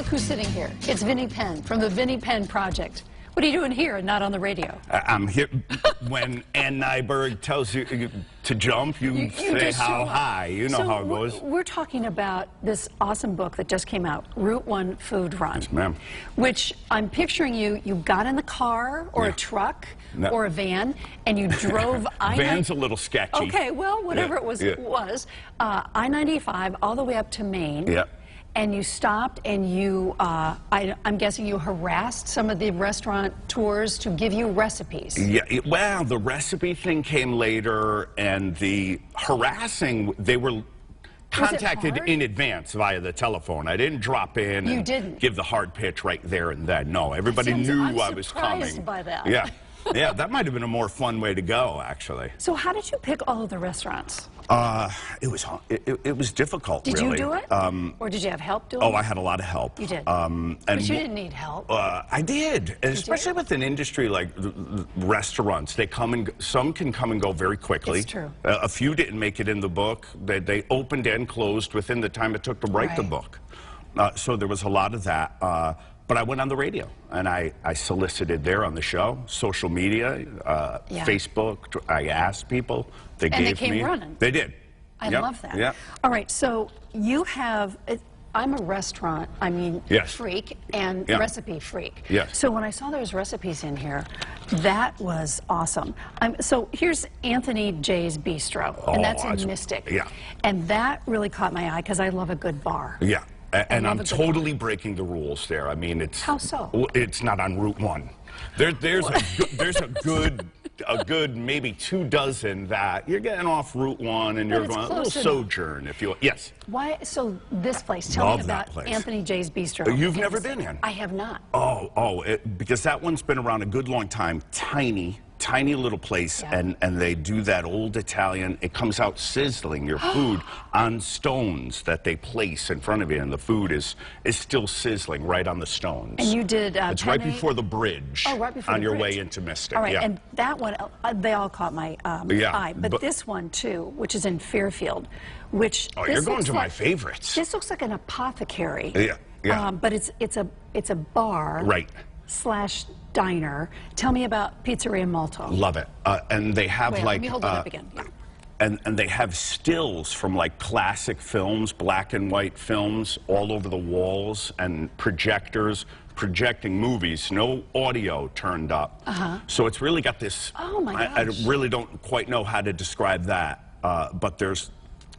Who's sitting here? It's Vinnie Penn from the Vinnie Penn Project. What are you doing here and not on the radio? I'm here when NYBERG tells you to jump, you say how high. You know how it goes. We're talking about this awesome book that just came out, Route 1 Food Run. Yes, ma'am. Which I'm picturing you got in the car or a truck or a van and you drove Van's a little sketchy. Okay, well, whatever it was, I-95 all the way up to Maine. Yeah. And you stopped and you, I'm guessing you harassed some of the restaurant tours to give you recipes. Yeah, well, the recipe thing came later, and the harassing, they were contacted in advance via the telephone. I didn't drop in and give the hard pitch right there and then. No, everybody knew I was coming. I'm surprised by that. Yeah, yeah, that might have been a more fun way to go, actually. So how did you pick all of the restaurants? It was difficult, really. Did you do it? Or did you have help doing it? Oh, I had a lot of help. You did? But you didn't need help. I did, especially with an industry like restaurants. They come and some can come and go very quickly. It's true. A few didn't make it in the book. They opened and closed within the time it took to write the book. So there was a lot of that. But I went on the radio, and I solicited there on the show, social media, Facebook. I asked people. They gave me. And they came running. They did. I love that. Yeah. All right, so you have, I'm a restaurant, freak and recipe freak. Yes. So when I saw those recipes in here, that was awesome. So here's Anthony J's Bistro, and that's in Mystic. Yeah. And that really caught my eye because I love a good bar. Yeah. And I'm totally breaking the rules there. I mean, it's... How so? It's not on Route 1. There's a good maybe 2 dozen that you're getting off Route 1 and you're going a little sojourn, if you... Yes. Why? So this place, tell me about Anthony J's Bistro. You've never been in? I have not. Because that one's been around a good long time. Tiny little place, and they do that old Italian. It comes out sizzling, your food on stones that they place in front of you, and the food is still sizzling right on the stones. And you did it's right before the bridge. Oh, right before on the your bridge. way into Mystic. All right, and that one, they all caught my eye. But this one too, which is in Fairfield, which you're going to my favorites. This looks like an apothecary. Yeah. But it's a bar. Right. / diner. Tell me about Pizzeria Malto. Love it. And they have let me hold it up again. And they have stills from like classic films, black and white films, all over the walls, and projectors projecting movies. No audio turned up. So it's really got this. Oh my gosh. I really don't quite know how to describe that, but there's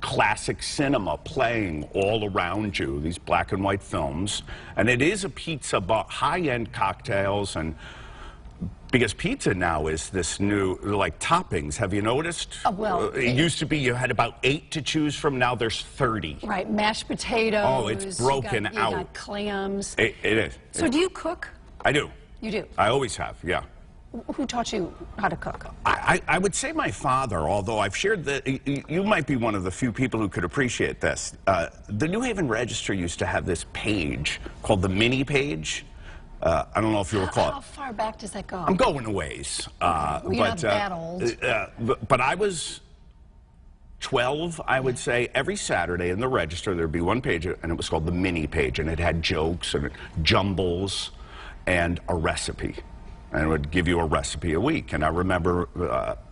classic cinema playing all around you, these black and white films. And it is a pizza bar, high-end cocktails, and because pizza now is this new, like, toppings. Have you noticed? It used to be you had about 8 to choose from. Now there's 30. Right, mashed potatoes. Oh, it's broken out. You got clams. It is. So do you cook? I do. You do? I always have, yeah. Who taught you how to cook? I would say my father, although I've shared that. You might be one of the few people who could appreciate this. The New Haven Register used to have this page called the mini page. I don't know if you recall. How far back does that go? I'm going a ways. Well, you're not that old. But I was 12, I would say. Every Saturday in the Register there'd be one page, and it was called the mini page, and it had jokes and jumbles and a recipe. And it would give you a recipe a week. And I remember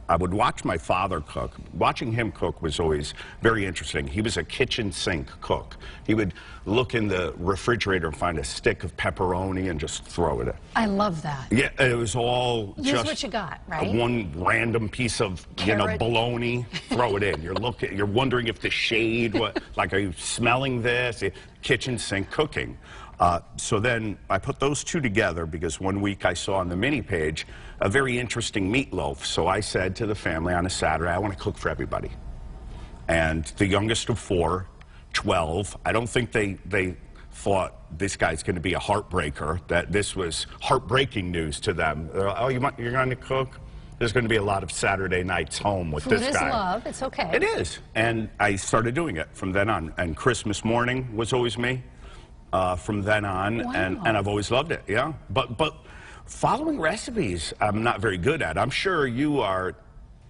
I would watch my father cook. Watching him cook was always very interesting. He was a kitchen sink cook. He would look in the refrigerator and find a stick of pepperoni and just throw it in. I love that. Yeah, it was all just what you got, right? One random piece of bologna, throw it in. You're wondering if the shade, like, are you smelling this? Kitchen sink cooking. So then I put those two together because one week I saw on the mini page a very interesting meatloaf. So I said to the family on a Saturday, I want to cook for everybody. And the youngest of 4, 12, I don't think they thought this guy's going to be a heartbreaker, that this was heartbreaking news to them. Oh, you're going to cook? There's going to be a lot of Saturday nights home with this guy. Food is love. It's okay. It is. And I started doing it from then on. And Christmas morning was always me. From then on, and I've always loved it, yeah. But following recipes, I'm not very good at. I'm sure you are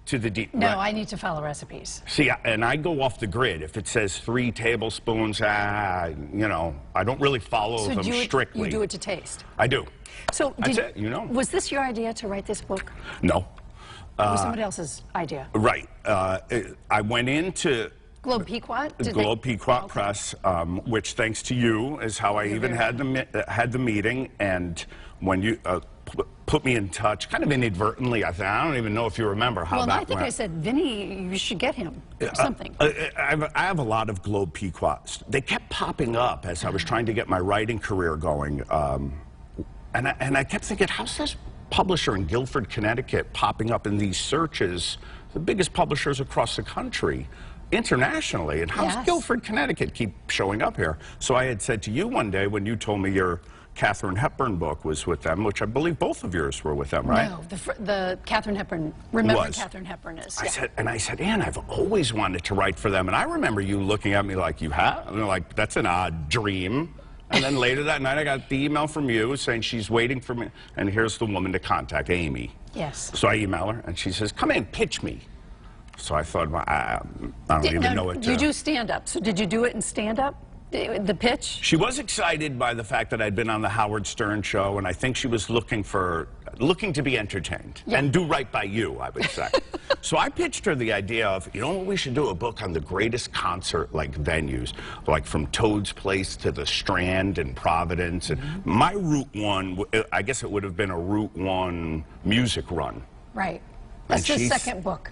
to the deep. No, I need to follow recipes. See, and I go off the grid. If it says 3 tablespoons, you know, I don't really follow them strictly. You do it to taste. I do. So, that's it, you know. Was this your idea to write this book? No. It was somebody else's idea. Right. I went into Globe Pequot? Globe Pequot Press, which, thanks to you, is how I even had the meeting. And when you put me in touch, kind of inadvertently, I don't even know if you remember how that went. Well, I think I said, Vinnie, you should get him something. I have a lot of Globe Pequots. They kept popping up as I was trying to get my writing career going. And I kept thinking, how's this publisher in Guilford, Connecticut popping up in these searches, the biggest publishers across the country, internationally, and how's Guilford, Connecticut keep showing up here? So I had said to you one day when you told me your Katharine Hepburn book was with them, which I believe both of yours were with them, right? No, the Katharine Hepburn, Remember Katharine Hepburn is. I said, Ann, I've always wanted to write for them. And I remember you looking at me like, you have? And they're like, that's an odd dream. And then later that night, I got the email from you saying she's waiting for me, and here's the woman to contact, Amy. Yes. So I email her, and she says, come in, pitch me. So I thought, well, I don't even know what to... You do stand-up, so did you do it in stand-up, the pitch? She was excited by the fact that I'd been on the Howard Stern show, and I think she was looking to be entertained, and do right by you, I would say. So I pitched her the idea of, you know what, we should do a book on the greatest concert venues, like from Toad's Place to the Strand in Providence. And my Route 1, I guess it would have been a Route 1 music run. Right. That's the second book.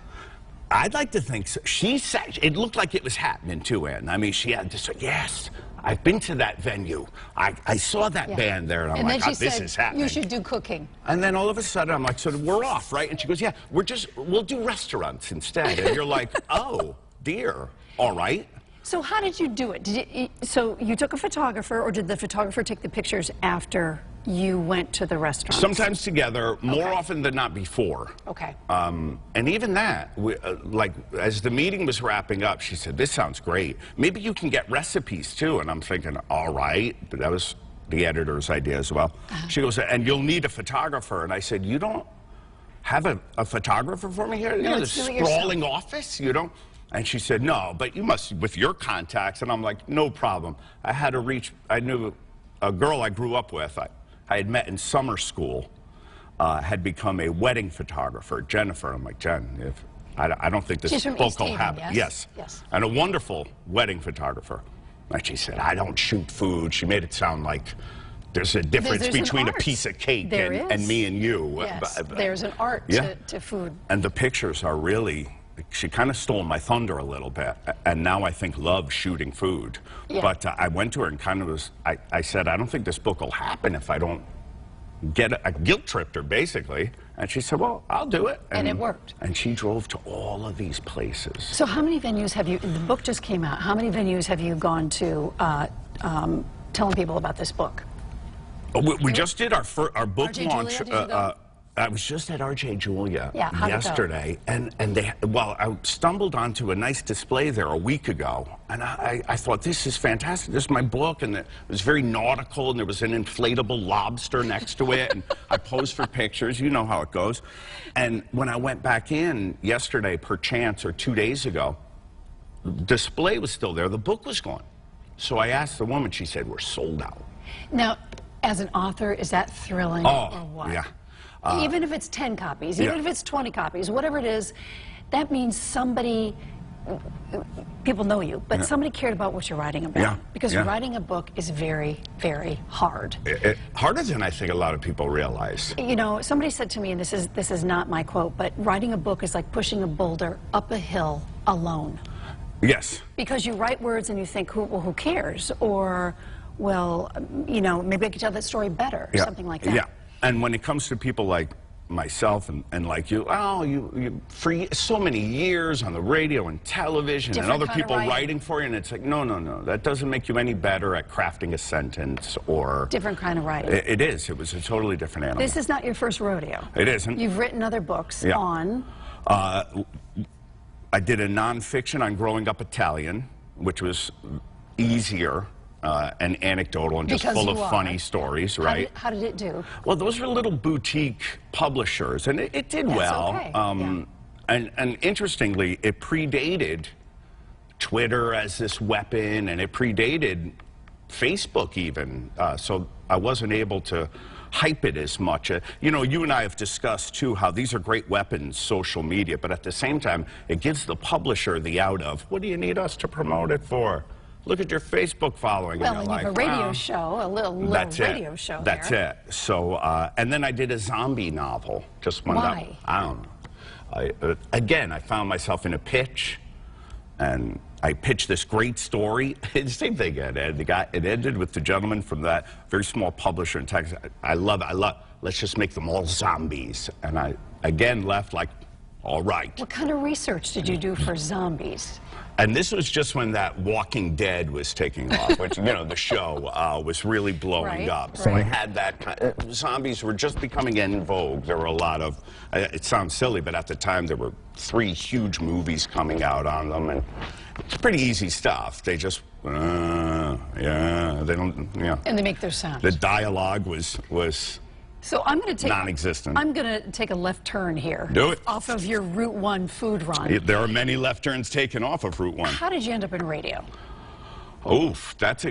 I'd like to think so. She said, it looked like it was happening too, Ann. I mean, she had to say, yes, I've been to that venue. I saw that band there, and I'm like, this is happening. You should do cooking. And then all of a sudden, I'm like, so we're off, right? And she goes, yeah, we'll do restaurants instead. And you're like, oh, dear, all right. So how did you do it? So you took a photographer, or did the photographer take the pictures after you went to the restaurant? Sometimes together, more often than not before. Okay. And even that, like, as the meeting was wrapping up, she said, this sounds great. Maybe you can get recipes, too. And I'm thinking, all right. But that was the editor's idea as well. She goes, and you'll need a photographer. And I said, you don't have a photographer for me here? You know, the sprawling office? You don't? And she said, no, but you must, with your contacts. And I'm like, no problem. I had to reach, I knew a girl I grew up with. I had met in summer school, had become a wedding photographer, Jennifer. I'm like, Jen, I don't think this book will happen. Yes. And a wonderful wedding photographer. And she said, I don't shoot food. She made it sound like there's a difference between a piece of cake and me and you. Yes, there's an art to food. And the pictures are really... She kind of stole my thunder a little bit, and now I think love shooting food. But I went to her and kind of was, I said, I don't think this book will happen if I don't get a guilt tripped her, basically. And she said, well, I'll do it. And it worked. And she drove to all of these places. So how many venues have you, the book just came out, how many venues have you gone to telling people about this book? We just did our book launch. I was just at RJ Julia yesterday, and I stumbled onto a nice display there a week ago, and I thought, this is fantastic. This is my book, and it was very nautical, and there was an inflatable lobster next to it, and I posed for pictures. You know how it goes. And when I went back in yesterday, perchance, or 2 days ago, the display was still there. The book was gone. So I asked the woman. She said, we're sold out. Now, as an author, is that thrilling or what? Yeah. Even if it's 10 copies, even if it's 20 copies, whatever it is, that means somebody, people know you, but somebody cared about what you're writing about. Because writing a book is very, very hard. Harder than I think a lot of people realize. You know, somebody said to me, and this is not my quote, but writing a book is like pushing a boulder up a hill alone. Yes. Because you write words and you think, well, who cares? Or, well, you know, maybe I could tell that story better, or something like that. Yeah. And when it comes to people like myself and like you, you for so many years on the radio and television and other people writing for you, and it's like, no, that doesn't make you any better at crafting a sentence or... Different kind of writing. It is. It was a totally different animal. This is not your first rodeo. It isn't. You've written other books on... I did a nonfiction on growing up Italian, which was easier. And anecdotal and just full of funny stories, right? How did it do? Well, those were little boutique publishers, and it did well. Okay. And interestingly, it predated Twitter as this weapon, and it predated Facebook even. So I wasn't able to hype it as much. You know, you and I have discussed, too, how these are great weapons, social media, but at the same time, it gives the publisher the out of, what do you need us to promote it for? Look at your Facebook following. Well, and you have a radio show, a little radio show there. That's it. So, and then I did a zombie novel. Just one. Why? I don't know. Again, I found myself in a pitch, and I pitched this great story. Same thing. It ended with the gentleman from that very small publisher in Texas. I love it. Let's just make them all zombies. And I, again, left like, all right. What kind of research did you do for zombies? And this was just when that Walking Dead was taking off, which, you know, the show was really blowing up. So I had that kind of, zombies were just becoming in vogue. There were a lot of, it sounds silly, but at the time there were 3 huge movies coming out on them. And it's pretty easy stuff. They just, yeah, they don't, yeah. And they make their sound. The dialogue was so I'm going to take non-existent. I'm going to take a left turn here. Do it. Off of your Route 1 food run. There are many left turns taken off of Route 1. How did you end up in radio? Oof, that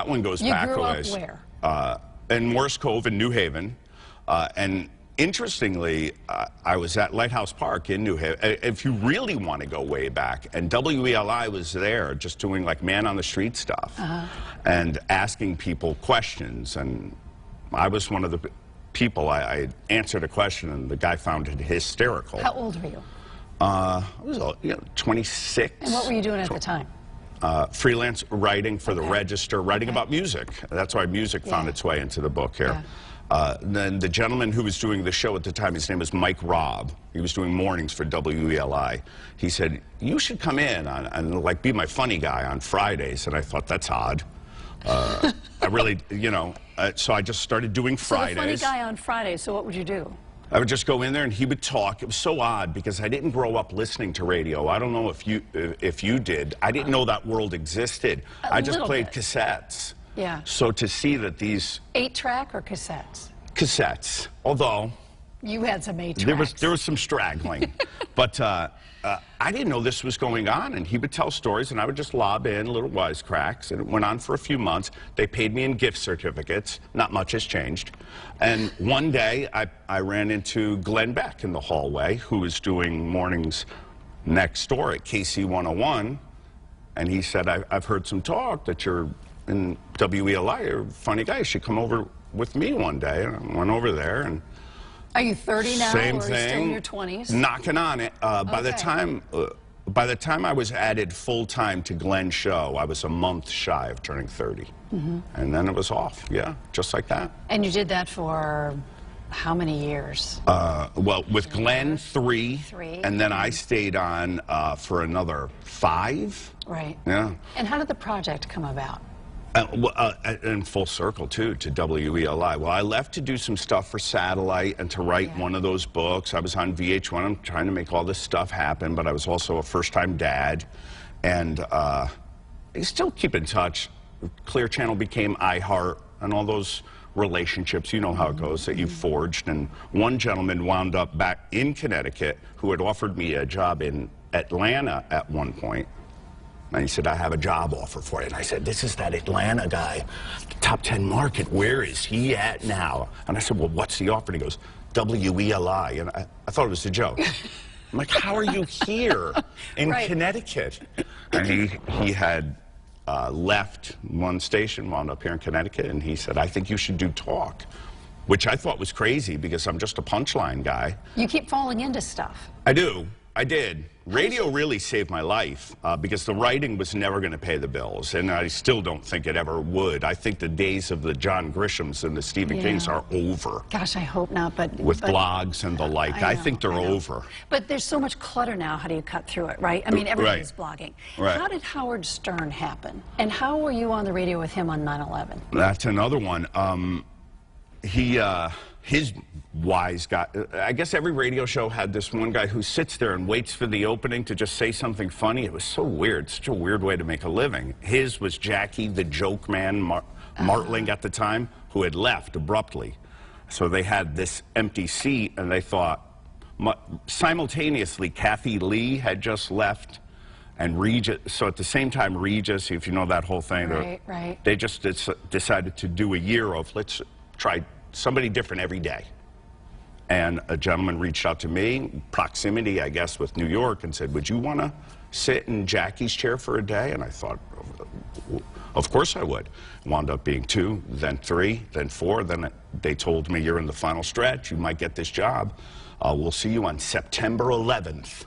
one goes back a ways. You grew up where? In Morse Cove in New Haven, and interestingly, I was at Lighthouse Park in New Haven. If you really want to go way back, and WELI was there just doing like man on the street stuff and asking people questions, and I was one of the people. I answered a question, and the guy found it hysterical. How old were you? I was 26. And what were you doing at the time? Freelance writing for the Register, writing about music. That's why music found its way into the book here. Then the gentleman who was doing the show at the time, his name was Mike Robb. He was doing mornings for WELI. He said, you should come in and like be my funny guy on Fridays. And I thought, that's odd. I really, you know, so I just started doing Fridays. So the funny guy on Fridays, so what would you do? I would just go in there and he would talk. It was so odd because I didn't grow up listening to radio. I don't know if you did. I didn't know that world existed. I just played cassettes. Yeah. So to see that these 8-track or cassettes? Cassettes. Although you had some 8-tracks. There was some straggling, but I didn't know this was going on. And he would tell stories, and I would just lob in little wisecracks. And it went on for a few months. They paid me in gift certificates. Not much has changed. And one day, I ran into Glenn Beck in the hallway, who was doing mornings next door at KC 101. And he said, I've heard some talk that you're in WELI. You're a funny guy. You should come over with me one day. And I went over there. And are you 30 now, same or thing, are you still in your 20s? Knocking on it. By the time I was added full-time to Glenn's show, I was a month shy of turning 30. And then it was off, yeah, just like that. And you did that for how many years? Well, with Glenn, 3. And then I stayed on for another 5. Right. Yeah. And how did the project come about? In full circle, too, to WELI. Well, I left to do some stuff for satellite and to write one of those books. I was on VH1. I'm trying to make all this stuff happen, but I was also a first-time dad. And I still keep in touch. Clear Channel became iHeart, and all those relationships, you know how it goes, that you forged. And one gentleman wound up back in Connecticut who had offered me a job in Atlanta at one point. And he said, I have a job offer for you. And I said, this is that Atlanta guy, top 10 market. Where is he at now? And I said, well, what's the offer? And he goes, WELI. And I thought it was a joke. I'm like, how are you here in Connecticut? And he had left one station, wound up here in Connecticut, and he said, I think you should do talk, which I thought was crazy because I'm just a punchline guy. You keep falling into stuff. I do. I did. Radio really saved my life because the writing was never going to pay the bills, and I still don't think it ever would. I think the days of the John Grishams and the Stephen Kings are over. Gosh, I hope not. But blogs and the like, I think they're over. But there's so much clutter now. How do you cut through it, right? I mean, everybody's blogging. How did Howard Stern happen? And how were you on the radio with him on 9/11? That's another one. His wise guy, I guess every radio show had this one guy who sits there and waits for the opening to just say something funny. It was so weird, such a weird way to make a living. His was Jackie, the joke man, Martling at the time, who had left abruptly. So they had this empty seat, and they thought, simultaneously, Kathy Lee had just left, and Regis. So at the same time, Regis, if you know that whole thing, right. They just decided to do a year of let's try somebody different every day. And a gentleman reached out to me, proximity, I guess, with New York, and said, would you want to sit in Jackie's chair for a day? And I thought, of course I would. Wound up being 2, then 3, then 4. Then they told me, you're in the final stretch. You might get this job. We'll see you on September 11th,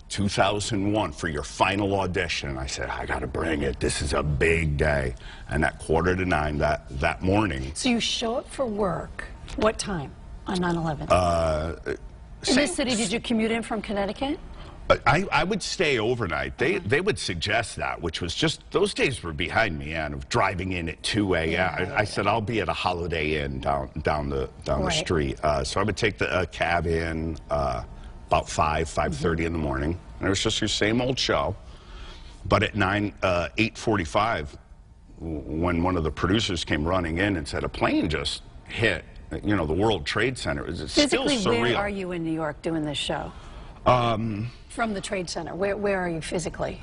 2001 for your final audition. And I said, I got to bring it. This is a big day. And at 8:45 that morning. So you show up for work. What time? On 9/11? In this city, did you commute in from Connecticut? I would stay overnight. They would suggest that, which was just, those days were behind me, Ann, of driving in at 2 a.m. I said, I'll be at a Holiday Inn down the street. So I would take the cab in about 5:30 in the morning. And it was just your same old show. But at 8:45, when one of the producers came running in and said, a plane just hit, you know, the World Trade Center. It's physically, still surreal. Where are you in New York doing this show? From the Trade Center, where are you physically?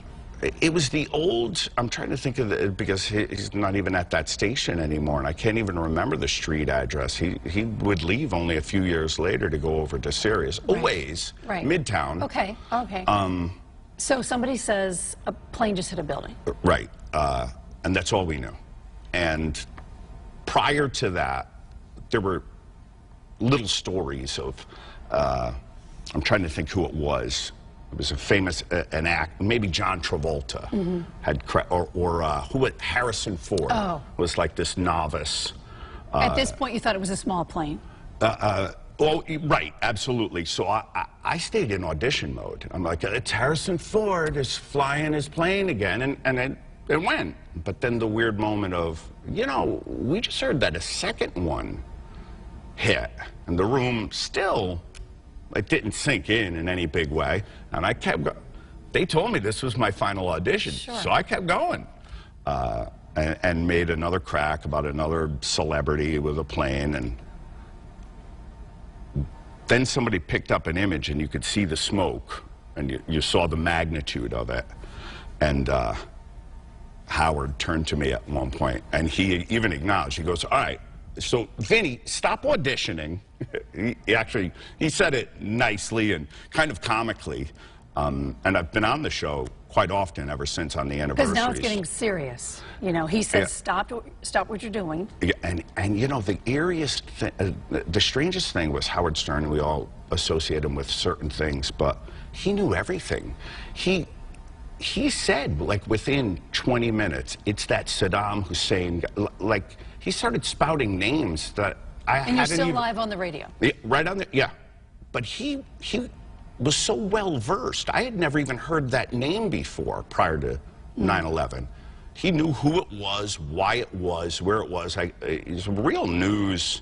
It was the old, I'm trying to think of it, because he's not even at that station anymore, and I can't even remember the street address. He would leave only a few years later to go over to Sirius. Right. Always, right. Midtown. Okay. So somebody says a plane just hit a building. Right, and that's all we knew. And prior to that, there were little stories of, I'm trying to think who it was. It was a famous, an act, maybe John Travolta had, who was Harrison Ford was like this novice. At this point, you thought it was a small plane. Well, right, absolutely. So I stayed in audition mode. I'm like, it's Harrison Ford is flying his plane again, and it went. But then the weird moment of, you know, we just heard that a second one hit, and the room still, it didn't sink in any big way, and I kept going. They told me this was my final audition, so I kept going, and made another crack about another celebrity with a plane, and then somebody picked up an image, and you could see the smoke, and you saw the magnitude of it, and Howard turned to me at one point, and he even acknowledged, he goes, all right, so Vinnie, stop auditioning. He said it nicely and kind of comically, and I've been on the show quite often ever since on the anniversaries. Because now it's getting serious. You know, he says, stop what you're doing. Yeah, and you know, the eeriest thing, the strangest thing was Howard Stern, and we all associate him with certain things, but he knew everything. He said, like, within 20 minutes, it's that Saddam Hussein guy. Like, he started spouting names that I hadn't even... And you're still live on the radio. Yeah, right on the... Yeah. But he was so well-versed. I had never even heard that name before prior to 9/11. He knew who it was, why it was, where it was. He's a real news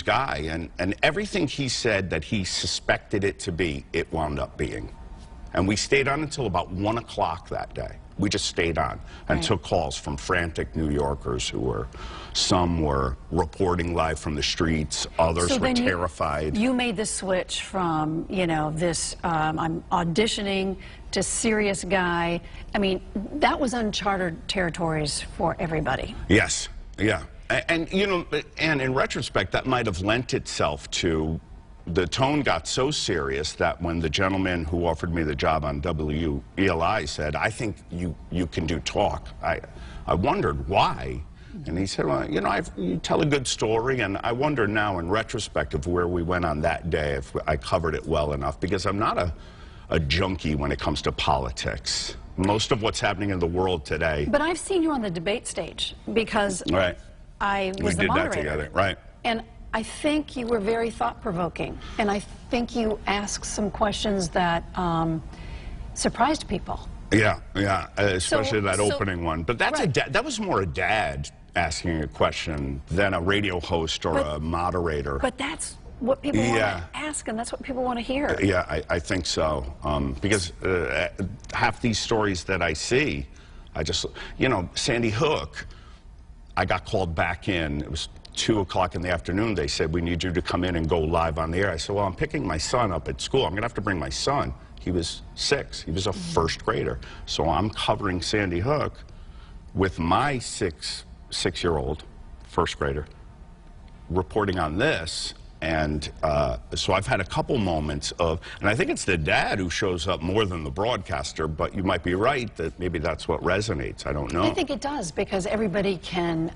guy. And everything he said that he suspected it to be, it wound up being. And we stayed on until about 1 o'clock that day. We just stayed on and took calls from frantic New Yorkers who some were reporting live from the streets, others were terrified. You made the switch from, you know, this, I'm auditioning to serious guy. I mean, that was uncharted territories for everybody. Yes, yeah. And you know, and in retrospect, that might have lent itself to, the tone got so serious that when the gentleman who offered me the job on WELI said, I think you can do talk, I wondered why. And he said, well, you know, you tell a good story, and I wonder now in retrospect of where we went on that day if I covered it well enough, because I'm not a junkie when it comes to politics. Most of what's happening in the world today. But I've seen you on the debate stage because I was the moderator. We did that together, right. And I think you were very thought-provoking, and I think you asked some questions that surprised people. Yeah, yeah, especially that opening one. But that's that was more a dad asking a question than a radio host or a moderator. But that's what people want to ask, and that's what people want to hear. Yeah, I think so. Because half these stories that I see, I just, you know, Sandy Hook, I got called back in. It was 2 o'clock in the afternoon, they said, we need you to come in and go live on the air. I said, well, I'm picking my son up at school. I'm going to have to bring my son. He was 6. He was a first grader. So I'm covering Sandy Hook with my six-year-old first grader reporting on this. And so I've had a couple moments of, and I think it's the dad who shows up more than the broadcaster, but you might be right that maybe that's what resonates. I don't know. I think it does, because everybody can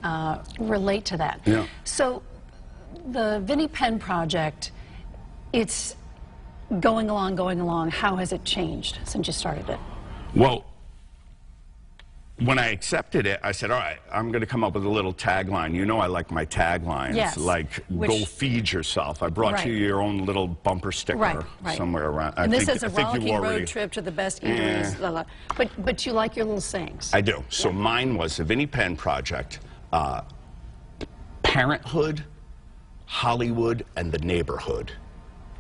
relate to that. Yeah. So the Vinnie Penn project, it's going along. How has it changed since you started it? Well, when I accepted it, I said, all right, I'm going to come up with a little tagline. You know I like my taglines. Yes. Like, go feed yourself. I brought you your own little bumper sticker somewhere around. And this is a rollicking road trip to the best eateries. Blah, blah. But you like your little sayings. I do. So mine was the Vinnie Penn Project, Parenthood, Hollywood, and the Neighborhood.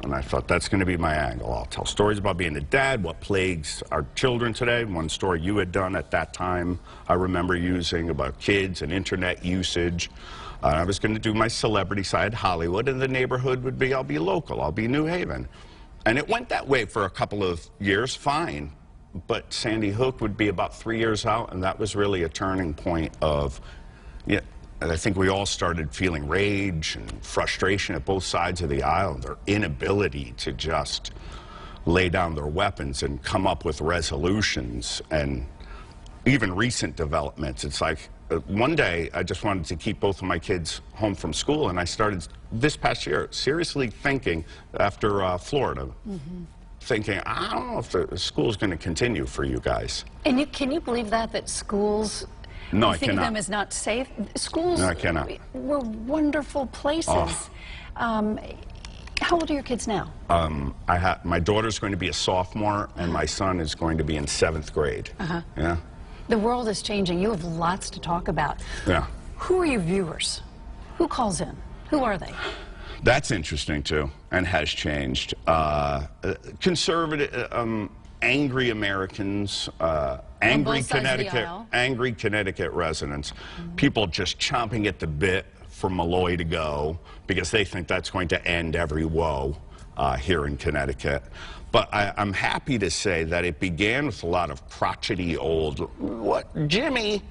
And I thought, that's going to be my angle. I'll tell stories about being a dad, what plagues our children today. One story you had done at that time, I remember using about kids and internet usage. I was going to do my celebrity side, Hollywood, and the neighborhood would be, I'll be local, I'll be New Haven. And it went that way for a couple of years, fine. But Sandy Hook would be about 3 years out, and that was really a turning point of, and I think we all started feeling rage and frustration at both sides of the aisle, their inability to just lay down their weapons and come up with resolutions. And even recent developments, it's like one day I just wanted to keep both of my kids home from school, and I started this past year seriously thinking, after Florida, thinking, I don't know if the school's going to continue for you guys. And can you believe that schools... No, I think of them as not safe. Schools were wonderful places. How old are your kids now? My daughter's going to be a sophomore, and my son is going to be in 7th grade. Yeah. The world is changing. You have lots to talk about. Yeah. Who are your viewers? Who calls in? Who are they? That's interesting, too, and has changed. Conservative... angry Americans, angry Connecticut residents, people just chomping at the bit for Malloy to go because they think that's going to end every woe here in Connecticut. But I'm happy to say that it began with a lot of crotchety old, Jimmy,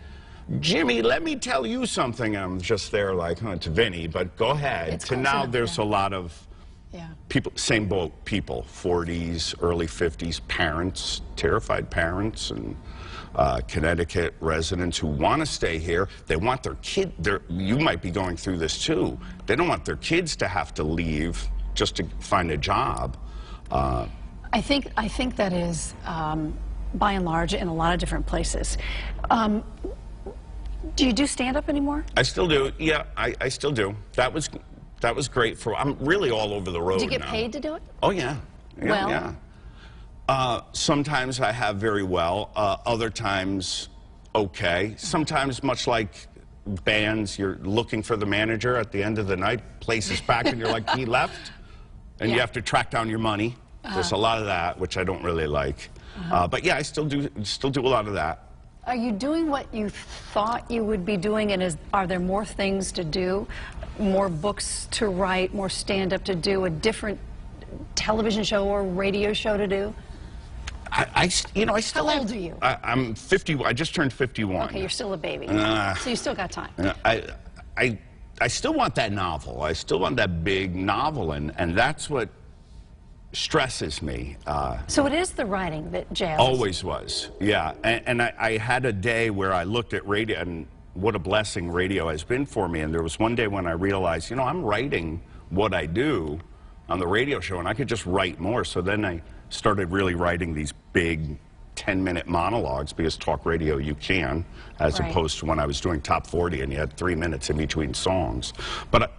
let me tell you something. I'm just there like, it's Vinnie, but go ahead. To now there's a lot of people, same boat people, 40s, early 50s, parents, terrified parents, and Connecticut residents who want to stay here. They want their kid, you might be going through this too. They don't want their kids to have to leave just to find a job. I think that is, by and large, in a lot of different places. Do you do stand-up anymore? I still do. Yeah, I still do. That was great for, I'm really all over the road now. Do you get paid to do it? Oh, yeah. Sometimes I have very well. Other times, okay. Sometimes, much like bands, you're looking for the manager at the end of the night, place is packed, and you're like, he left? And you have to track down your money. There's a lot of that, which I don't really like. But yeah, I still do a lot of that. Are you doing what you thought you would be doing, and are there more things to do? More books to write, more stand-up to do, a different television show or radio show to do? I still How old are you? I'm 50. I just turned 51. Okay, you're still a baby. So you still got time. I still want that novel. I still want that big novel, and that's what stresses me. So it is the writing that jails? Always was, yeah. And I had a day where I looked at radio, and what a blessing radio has been for me. And there was one day when I realized, I'm writing what I do on the radio show, and I could just write more. So then I started really writing these big 10-minute monologues, because talk radio you can, as opposed to when I was doing Top 40 and you had 3 minutes in between songs. But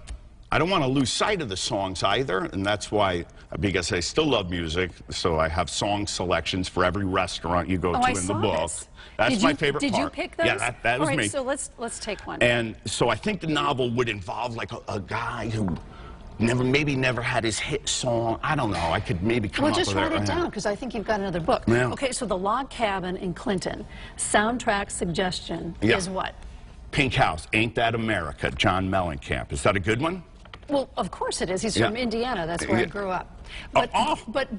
I don't want to lose sight of the songs either, and that's why, because I still love music, so I have song selections for every restaurant you go to in the book. That's my favorite part. Did you pick those? Yeah, that was me. All right, so let's take one. And so I think the novel would involve like a guy who maybe never had his hit song. I don't know. I could maybe come up with it. Well, just write it down, because I think you've got another book. Yeah. Okay, so The Log Cabin in Clinton. Soundtrack suggestion is what? Pink House, Ain't That America, John Mellencamp. Is that a good one? Well, of course it is. He's from Indiana. That's where I grew up. But,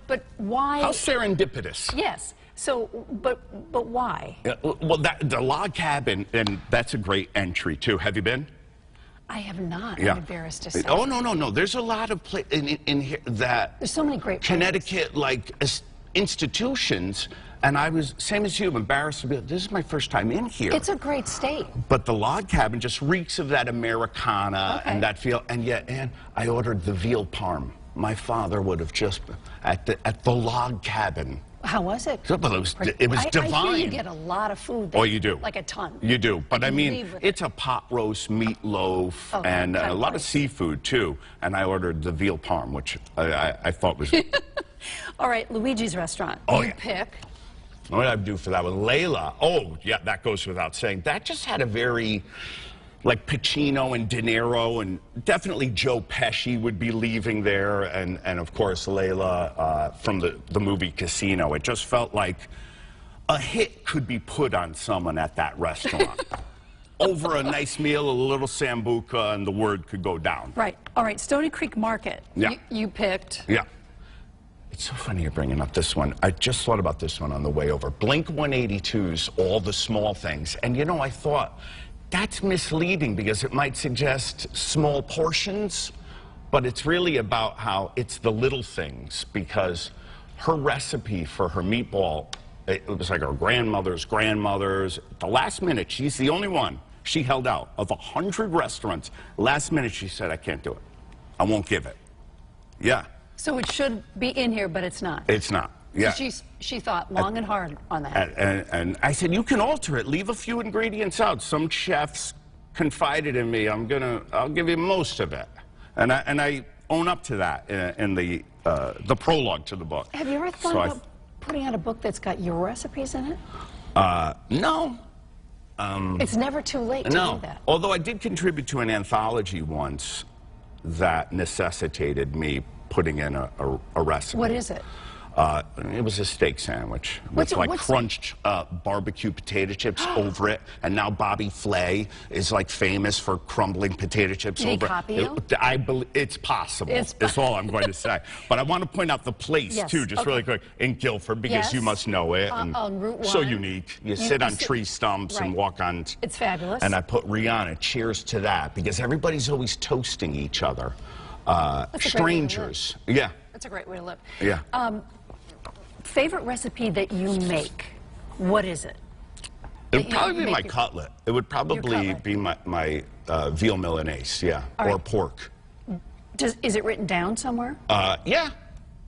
but why? How serendipitous. Yes. So, but why? Well, the log cabin, and that's a great entry, too. Have you been? I have not. I'm embarrassed to say. Oh, no. There's a lot of in here that... There's so many great Connecticut, like, institutions, and I was, same as you, embarrassed to be, this is my first time in here. It's a great state. But the log cabin just reeks of that Americana and that feel, and yet, and I ordered the veal parm. My father would have just, at the log cabin. How was it? It was divine. I hear you get a lot of food there. Oh, you do. Like a ton. You do. But I mean, it's a pot roast, meatloaf, and a lot of seafood, too. And I ordered the veal parm, which I thought was... All right, Luigi's restaurant. Oh, you pick. What did I do for that one? Layla. Oh, yeah, that goes without saying. That just had a very... like Pacino and De Niro, and definitely Joe Pesci would be leaving there, and of course Layla from the movie Casino. It just felt like a hit could be put on someone at that restaurant. Over a nice meal, a little sambuca, and the word could go down. Right. All right, Stony Creek Market. Yeah. You picked. Yeah. It's so funny you're bringing up this one. I just thought about this one on the way over. Blink 182's All the Small Things. And, you know, I thought... that's misleading because it might suggest small portions, but it's really about how it's the little things, because her recipe for her meatball, it was like her grandmother's grandmother's. At the last minute, she's the only one. She held out. Of 100 restaurants, last minute she said, I can't do it. I won't give it. Yeah. So it should be in here, but it's not. It's not. Yeah. So she thought long and hard on that. And I said, you can alter it. Leave a few ingredients out. Some chefs confided in me. I'll give you most of it. And I own up to that in the prologue to the book. Have you ever thought about putting out a book that's got your recipes in it? No. It's never too late to do that. Although I did contribute to an anthology once that necessitated me putting in a recipe. What is it? It was a steak sandwich with crunched barbecue potato chips over it, and now Bobby Flay is like famous for crumbling potato chips over it. Did he copy you? I believe it's possible. That's all I'm going to say. But I want to point out the place too, just really quick, in Guilford, because you must know it. On Route 1. So unique. You sit on tree stumps and walk on. It's fabulous. And I put Rihanna, cheers to that, because everybody's always toasting each other. Strangers. Yeah. That's a great way to live. Yeah. Favorite recipe that you make, what is it? It would probably be my cutlet. It would probably be my veal Milanese, or pork. Is it written down somewhere? Yeah.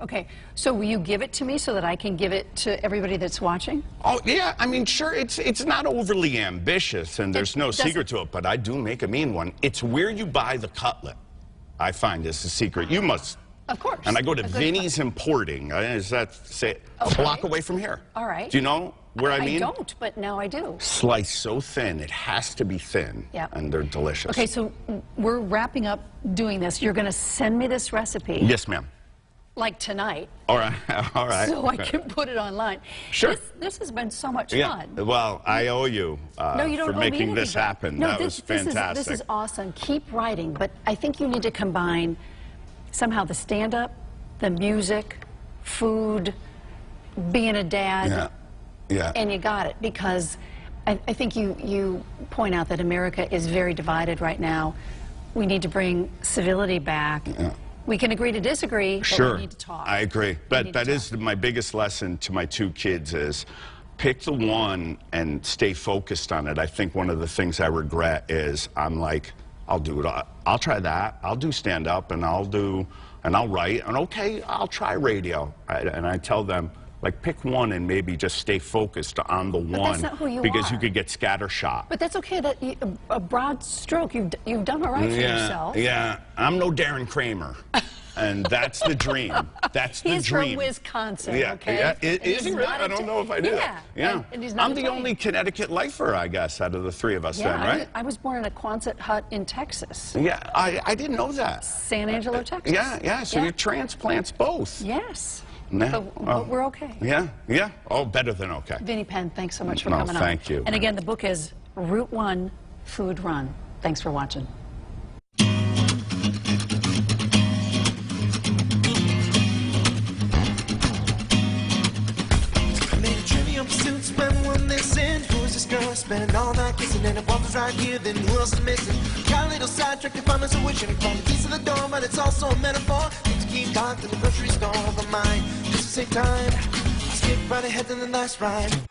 Okay, so will you give it to me so that I can give it to everybody that's watching? Oh, yeah, I mean, sure, it's not overly ambitious, and there's no secret to it, but I do make a mean one. It's where you buy the cutlet, I find, is the secret. You must... Of course. And I go to Vinnie's Importing. Is that, say, a block away from here? All right. Do you know where I mean? I don't, but now I do. Sliced so thin, it has to be thin. Yeah. And they're delicious. Okay, so we're wrapping up doing this. You're going to send me this recipe. Yes, ma'am. Like tonight. All right, all right. So I can put it online. Sure. This has been so much fun. Well, I owe you for making this happen. No, that was fantastic. This is awesome. Keep writing, but I think you need to combine somehow the stand-up, the music, food, being a dad, and you got it, because I think you point out that America is very divided right now. We need to bring civility back. Yeah. We can agree to disagree, but we need to talk. I agree. But that is my biggest lesson to my two kids is pick the one and stay focused on it. I think one of the things I regret is I'm like, I'll do it. I'll try that. I'll do stand-up, and I'll write, and okay, I'll try radio. And I tell them, like, pick one and maybe just stay focused on the one. That's not who you because are. you could get scattershot. But that's okay. That a broad stroke. You've done all right for yourself. Yeah, I'm no Darren Kramer. And that's the dream. That's the dream. He's from Wisconsin, okay? Yeah. Is he really? I don't know if I did. Yeah. And he's not I'm the only Connecticut lifer, I guess, out of the three of us then, right? I was born in a Quonset hut in Texas. Yeah, I didn't know that. San Angelo, Texas. Yeah, so your transplants both. Yes. Yeah. But we're okay. Yeah. Oh, better than okay. Vinnie Penn, thanks so much for coming on. Thank you. And again, the book is Route 1, food run. Thanks for watching. Spending all night kissing, and if Walter's right here, then who else is missing? Got a little sidetracked and found myself wishing upon the keys to the door, but it's also a metaphor. Need to keep locked in the grocery store, but mine just to save time. I skip right ahead to the last ride.